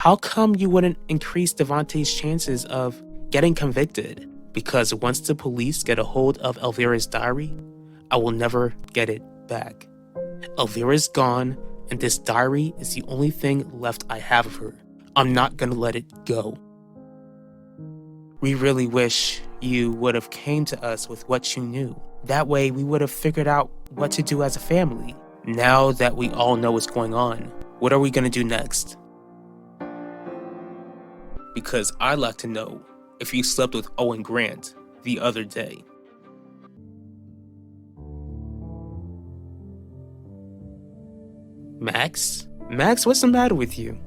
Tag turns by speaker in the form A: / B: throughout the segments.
A: How come you wouldn't increase Devontae's chances of getting convicted? Because once the police get a hold of Elvira's diary, I will never get it back. Elvira's gone, and this diary is the only thing left I have of her. I'm not gonna let it go. We really wish you would have came to us with what you knew. That way we would have figured out what to do as a family. Now that we all know what's going on, what are we gonna do next? Because I'd like to know if you slept with Owen Grant the other day. Max? Max, what's the matter with you?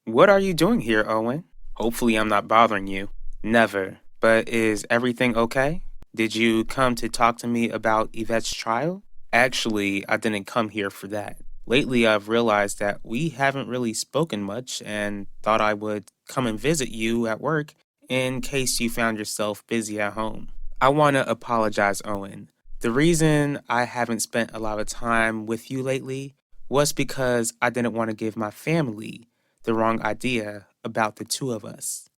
A: What are you doing here, Owen? Hopefully I'm not bothering you. Never. But is everything okay? Did you come to talk to me about Yvette's trial? Actually, I didn't come here for that. Lately, I've realized that we haven't really spoken much and thought I would come and visit you at work in case you found yourself busy at home. I want to apologize, Owen. The reason I haven't spent a lot of time with you lately was because I didn't want to give my family the wrong idea about the two of us.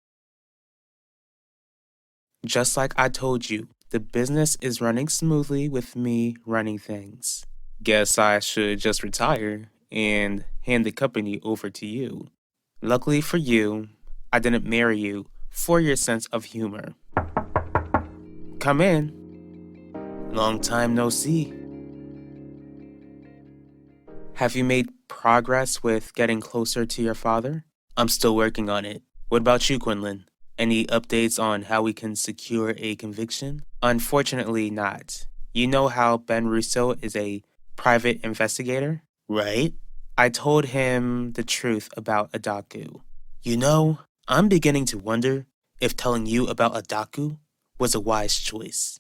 A: Just like I told you, the business is running smoothly with me running things. Guess I should just retire and hand the company over to you. Luckily for you, I didn't marry you for your sense of humor. Come in. Long time no see. Have you made progress with getting closer to your father? I'm still working on it. What about you, Quinlan? Any updates on how we can secure a conviction? Unfortunately not. You know how Ben Russo is a private investigator? Right? I told him the truth about Adaku. You know, I'm beginning to wonder if telling you about Adaku was a wise choice.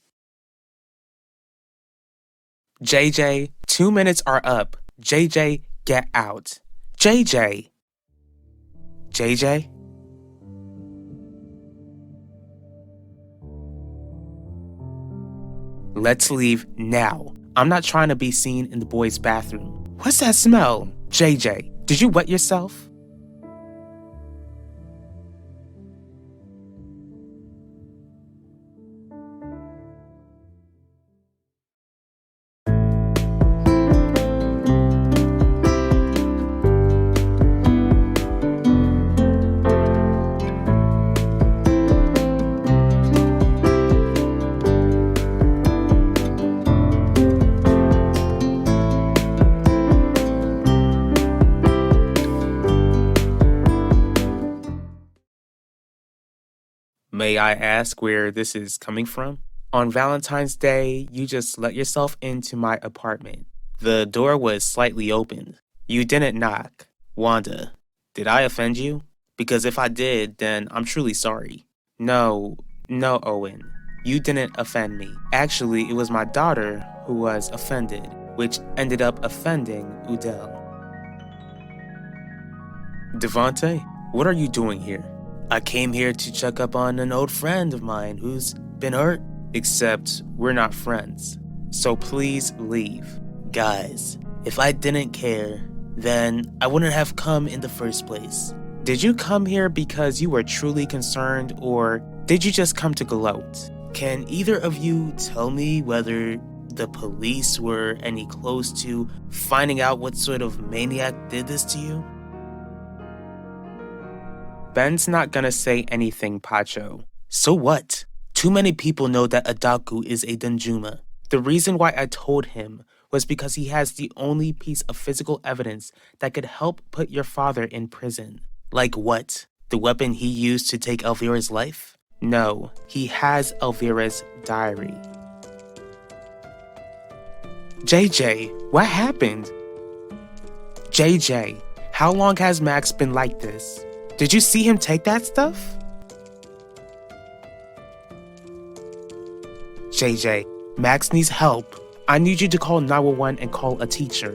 A: JJ, 2 minutes are up. JJ, get out. JJ! JJ? Let's leave now. I'm not trying to be seen in the boys' bathroom. What's that smell? JJ, did you wet yourself? May I ask where this is coming from? On Valentine's Day, you just let yourself into my apartment. The door was slightly opened. You didn't knock. Wanda, did I offend you? Because if I did, then I'm truly sorry. No, Owen. You didn't offend me. Actually, it was my daughter who was offended, which ended up offending Udell. Devontae, what are you doing here? I came here to check up on an old friend of mine who's been hurt. Except we're not friends. So please leave. Guys, if I didn't care, then I wouldn't have come in the first place. Did you come here because you were truly concerned, or did you just come to gloat? Can either of you tell me whether the police were any close to finding out what sort of maniac did this to you? Ben's not gonna say anything, Pacho. So what? Too many people know that Adaku is a Danjuma. The reason why I told him was because he has the only piece of physical evidence that could help put your father in prison. Like what? The weapon he used to take Elvira's life? No, he has Elvira's diary. JJ, what happened? JJ, how long has Max been like this? Did you see him take that stuff? JJ, Max needs help. I need you to call 911 and call a teacher.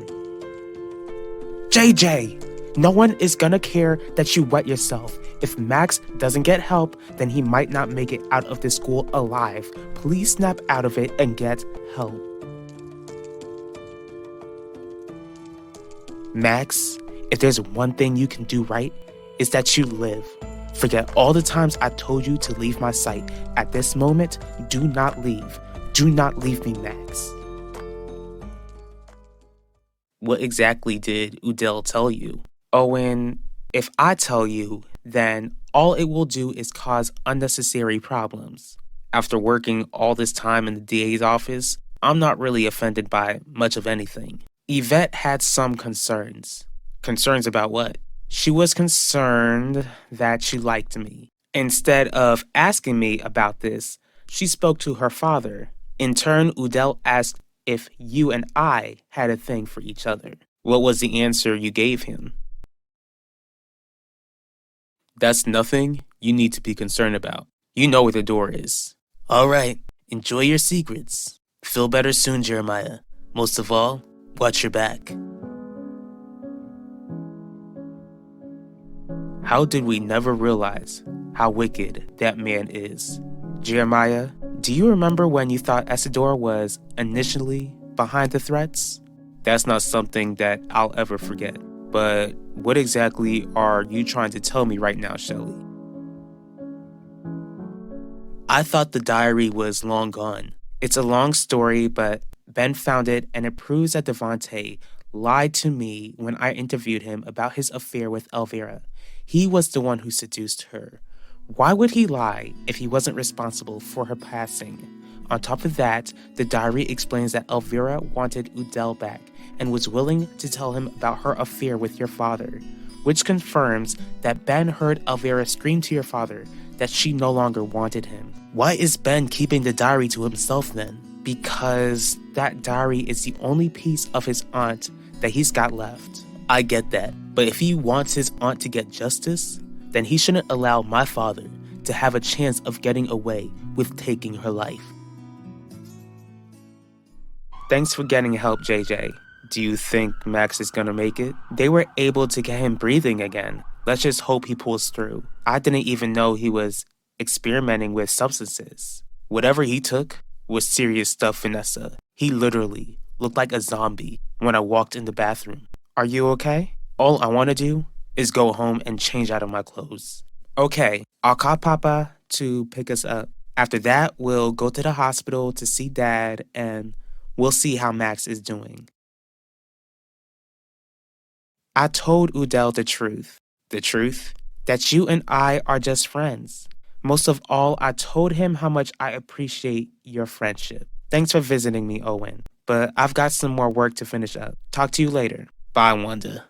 A: JJ, No one is gonna care that you wet yourself. If Max doesn't get help, then he might not make it out of this school alive. Please snap out of it and get help. Max, if there's one thing you can do right, it's that you live. Forget all the times I told you to leave my sight. At this moment, do not leave. Do not leave me, Max. What exactly did Udell tell you? Owen, if I tell you, then all it will do is cause unnecessary problems. After working all this time in the DA's office, I'm not really offended by much of anything. Yvette had some concerns. Concerns about what? She was concerned that you liked me. Instead of asking me about this, she spoke to her father. In turn, Udell asked if you and I had a thing for each other. What was the answer you gave him? That's nothing you need to be concerned about. You know where the door is. All right, enjoy your secrets. Feel better soon, Jeremiah. Most of all, watch your back. How did we never realize how wicked that man is? Jeremiah, do you remember when you thought Isidore was initially behind the threats? That's not something that I'll ever forget. But what exactly are you trying to tell me right now, Shelley? I thought the diary was long gone. It's a long story, but Ben found it and it proves that Devante lied to me when I interviewed him about his affair with Elvira. He was the one who seduced her. Why would he lie if he wasn't responsible for her passing? On top of that, the diary explains that Elvira wanted Udell back and was willing to tell him about her affair with your father, which confirms that Ben heard Elvira scream to your father that she no longer wanted him. Why is Ben keeping the diary to himself then? Because that diary is the only piece of his aunt that he's got left. I get that, but if he wants his aunt to get justice, then he shouldn't allow my father to have a chance of getting away with taking her life. Thanks for getting help, JJ. Do you think Max is gonna make it? They were able to get him breathing again. Let's just hope he pulls through. I didn't even know he was experimenting with substances. Whatever he took was serious stuff, Vanessa. He literally looked like a zombie when I walked in the bathroom. Are you okay? All I want to do is go home and change out of my clothes. Okay, I'll call Papa to pick us up. After that, we'll go to the hospital to see Dad and we'll see how Max is doing. I told Udell the truth. The truth? That you and I are just friends. Most of all, I told him how much I appreciate your friendship. Thanks for visiting me, Owen. But I've got some more work to finish up. Talk to you later. Bye, Wanda.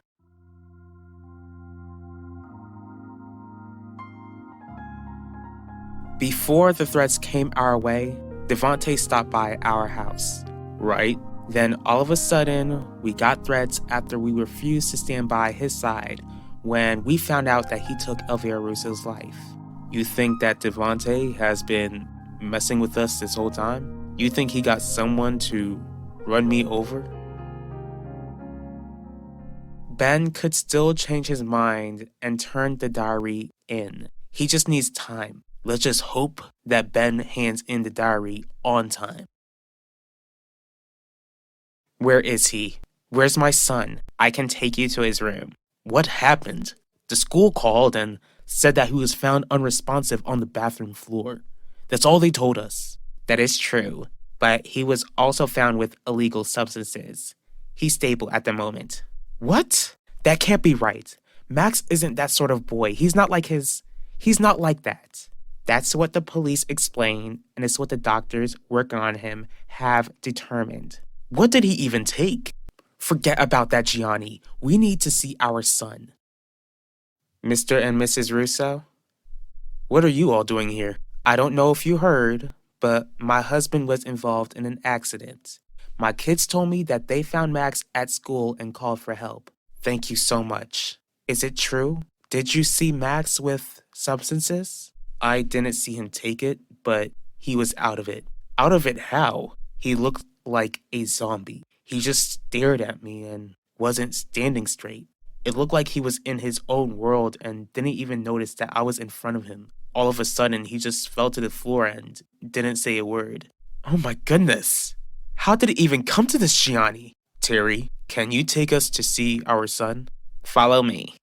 A: Before the threats came our way, Devante stopped by our house. Right? Then all of a sudden, we got threats after we refused to stand by his side when we found out that he took Elvira Russo's life. You think that Devante has been messing with us this whole time? You think he got someone to run me over? Ben could still change his mind and turn the diary in. He just needs time. Let's just hope that Ben hands in the diary on time. Where is he? Where's my son? I can take you to his room. What happened? The school called and said that he was found unresponsive on the bathroom floor. That's all they told us. That is true, but he was also found with illegal substances. He's stable at the moment. What? That can't be right. Max isn't that sort of boy. He's not like that. That's what the police explained, and it's what the doctors working on him have determined. What did he even take? Forget about that, Gianni. We need to see our son. Mr. and Mrs. Russo? What are you all doing here? I don't know if you heard, but my husband was involved in an accident. My kids told me that they found Max at school and called for help. Thank you so much. Is it true? Did you see Max with substances? I didn't see him take it, but he was out of it. Out of it how? He looked like a zombie. He just stared at me and wasn't standing straight. It looked like he was in his own world and didn't even notice that I was in front of him. All of a sudden, he just fell to the floor and didn't say a word. Oh my goodness! How did it even come to this, Gianni? Terry, can you take us to see our son? Follow me.